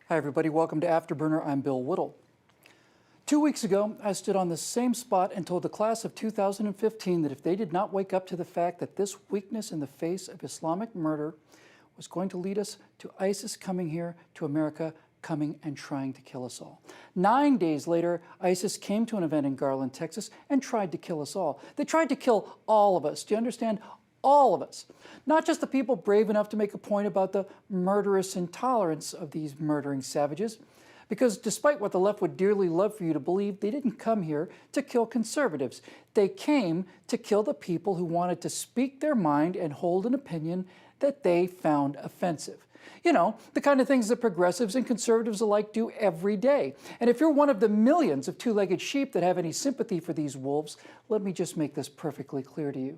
Hi everybody, welcome to Afterburner. I'm Bill Whittle. 2 weeks ago, I stood on the same spot and told the class of 2015 that if they did not wake up to the fact that this weakness in the face of Islamic murder was going to lead us to ISIS coming here to America, coming and trying to kill us all. 9 days later, ISIS came to an event in Garland, Texas, and tried to kill us all. They tried to kill all of us. Do you understand? All of us. Not just the people brave enough to make a point about the murderous intolerance of these murdering savages. Because despite what the left would dearly love for you to believe, they didn't come here to kill conservatives. They came to kill the people who wanted to speak their mind and hold an opinion that they found offensive. You know, the kind of things that progressives and conservatives alike do every day. And if you're one of the millions of two-legged sheep that have any sympathy for these wolves, let me just make this perfectly clear to you.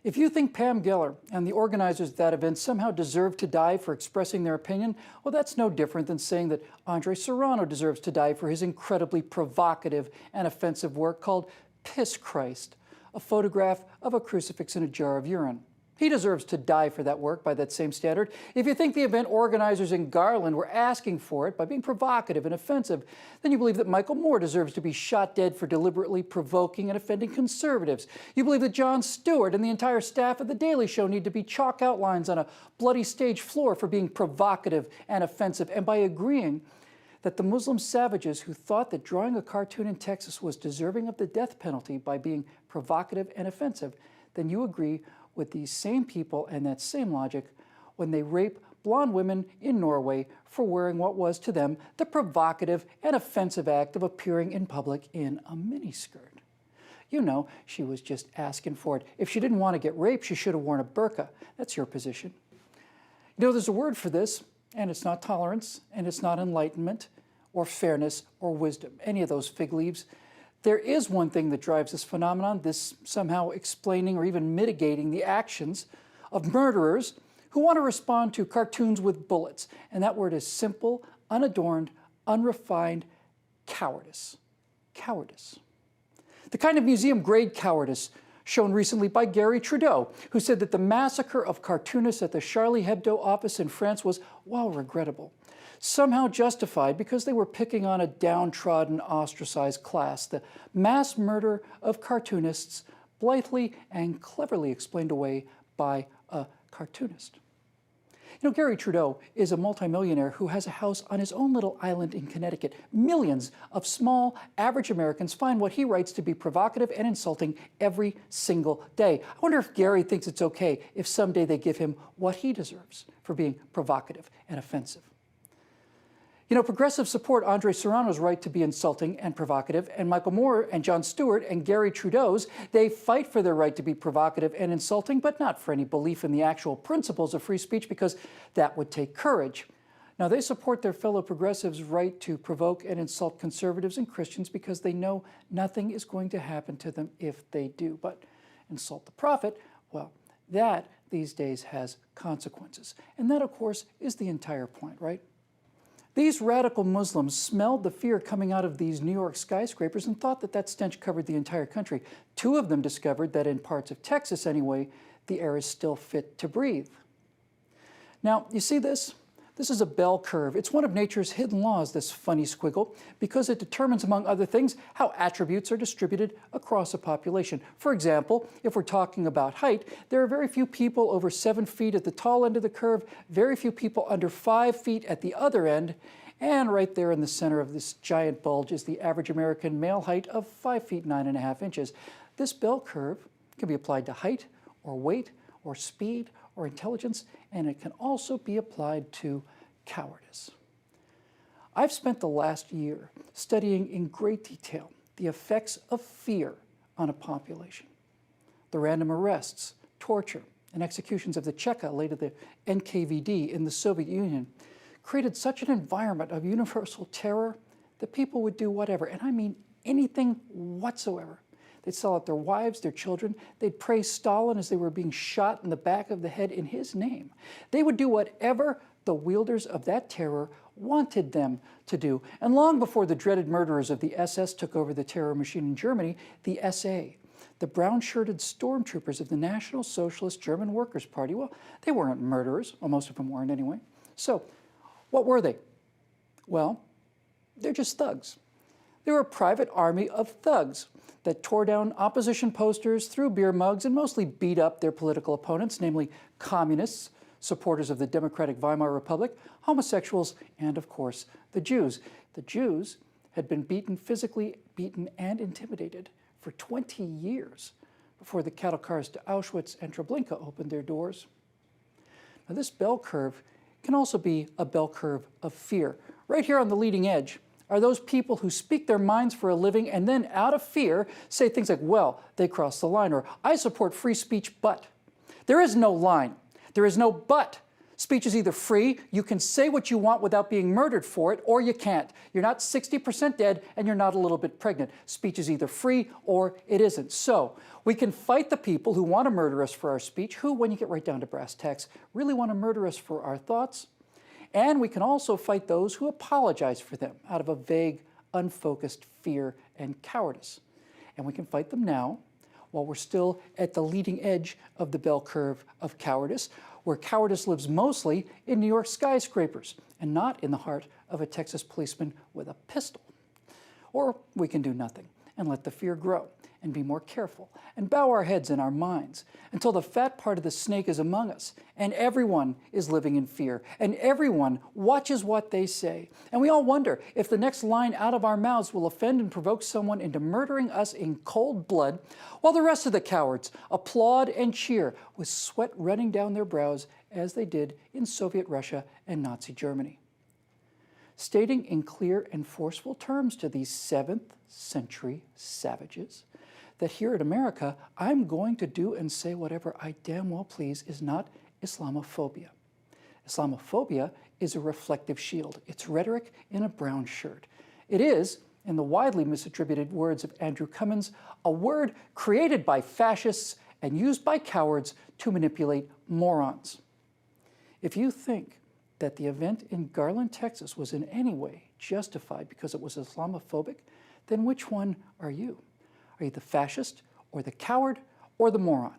If you think Pam Geller and the organizers of that event somehow deserve to die for expressing their opinion, well, that's no different than saying that Andre Serrano deserves to die for his incredibly provocative and offensive work called Piss Christ, a photograph of a crucifix in a jar of urine. He deserves to die for that work by that same standard. If you think the event organizers in Garland were asking for it by being provocative and offensive, then you believe that Michael Moore deserves to be shot dead for deliberately provoking and offending conservatives. You believe that Jon Stewart and the entire staff of The Daily Show need to be chalk outlines on a bloody stage floor for being provocative and offensive. And by agreeing that the Muslim savages who thought that drawing a cartoon in Texas was deserving of the death penalty by being provocative and offensive, then you agree with these same people and that same logic when they rape blonde women in Norway for wearing what was to them the provocative and offensive act of appearing in public in a miniskirt. You know, she was just asking for it. If she didn't want to get raped, she should have worn a burqa. That's your position. You know, there's a word for this, and it's not tolerance, and it's not enlightenment, or fairness, or wisdom, any of those fig leaves. There is one thing that drives this phenomenon, this somehow explaining or even mitigating the actions of murderers who want to respond to cartoons with bullets. And that word is simple, unadorned, unrefined cowardice. Cowardice. The kind of museum-grade cowardice shown recently by Gary Trudeau, who said that the massacre of cartoonists at the Charlie Hebdo office in France was, well, regrettable. Somehow justified because they were picking on a downtrodden, ostracized class. The mass murder of cartoonists blithely and cleverly explained away by a cartoonist. You know, Gary Trudeau is a multimillionaire who has a house on his own little island in Connecticut. Millions of small, average Americans find what he writes to be provocative and insulting every single day. I wonder if Gary thinks it's okay if someday they give him what he deserves for being provocative and offensive. You know, progressives support Andre Serrano's right to be insulting and provocative, and Michael Moore and Jon Stewart and Gary Trudeau's, they fight for their right to be provocative and insulting, but not for any belief in the actual principles of free speech, because that would take courage. Now, they support their fellow progressives' right to provoke and insult conservatives and Christians because they know nothing is going to happen to them if they do. But insult the prophet, well, that these days has consequences. And that, of course, is the entire point, right? These radical Muslims smelled the fear coming out of these New York skyscrapers and thought that that stench covered the entire country. 2 of them discovered that in parts of Texas anyway, the air is still fit to breathe. Now, you see this? This is a bell curve. It's one of nature's hidden laws, this funny squiggle, because it determines, among other things, how attributes are distributed across a population. For example, if we're talking about height, there are very few people over 7 feet at the tall end of the curve, very few people under 5 feet at the other end, and right there in the center of this giant bulge is the average American male height of 5 feet 9.5 inches. This bell curve can be applied to height, or weight, or speed, or intelligence, and it can also be applied to cowardice. I've spent the last year studying in great detail the effects of fear on a population. The random arrests, torture, and executions of the Cheka, later the NKVD in the Soviet Union, created such an environment of universal terror that people would do whatever, and I mean anything whatsoever. They'd sell out their wives, their children. They'd praise Stalin as they were being shot in the back of the head in his name. They would do whatever the wielders of that terror wanted them to do. And long before the dreaded murderers of the SS took over the terror machine in Germany, the SA, the brown-shirted stormtroopers of the National Socialist German Workers' Party, well, they weren't murderers. Well, most of them weren't anyway. So what were they? Well, they're just thugs. They're a private army of thugs that tore down opposition posters, threw beer mugs, and mostly beat up their political opponents, namely communists, supporters of the democratic Weimar Republic, homosexuals, and of course, the Jews. The Jews had been physically beaten and intimidated for 20 years before the cattle cars to Auschwitz and Treblinka opened their doors. Now, this bell curve can also be a bell curve of fear. Right here on the leading edge are those people who speak their minds for a living and then, out of fear, say things like, well, they crossed the line, or I support free speech, but. There is no line. There is no but. Speech is either free, you can say what you want without being murdered for it, or you can't. You're not 60% dead and you're not a little bit pregnant. Speech is either free or it isn't. So we can fight the people who want to murder us for our speech, who, when you get right down to brass tacks, really want to murder us for our thoughts. And we can also fight those who apologize for them out of a vague, unfocused fear and cowardice. And we can fight them now, while we're still at the leading edge of the bell curve of cowardice, where cowardice lives mostly in New York skyscrapers and not in the heart of a Texas policeman with a pistol. Or we can do nothing and let the fear grow and be more careful and bow our heads and our minds until the fat part of the snake is among us and everyone is living in fear and everyone watches what they say. And we all wonder if the next line out of our mouths will offend and provoke someone into murdering us in cold blood, while the rest of the cowards applaud and cheer with sweat running down their brows as they did in Soviet Russia and Nazi Germany. Stating in clear and forceful terms to these 7th century savages that here in America, I'm going to do and say whatever I damn well please is not Islamophobia. Islamophobia is a reflective shield. It's rhetoric in a brown shirt. It is, in the widely misattributed words of Andrew Cummins, a word created by fascists and used by cowards to manipulate morons. If you think that the event in Garland, Texas was in any way justified because it was Islamophobic, then which one are you? Are you the fascist, or the coward, or the moron?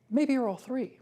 Maybe you're all three.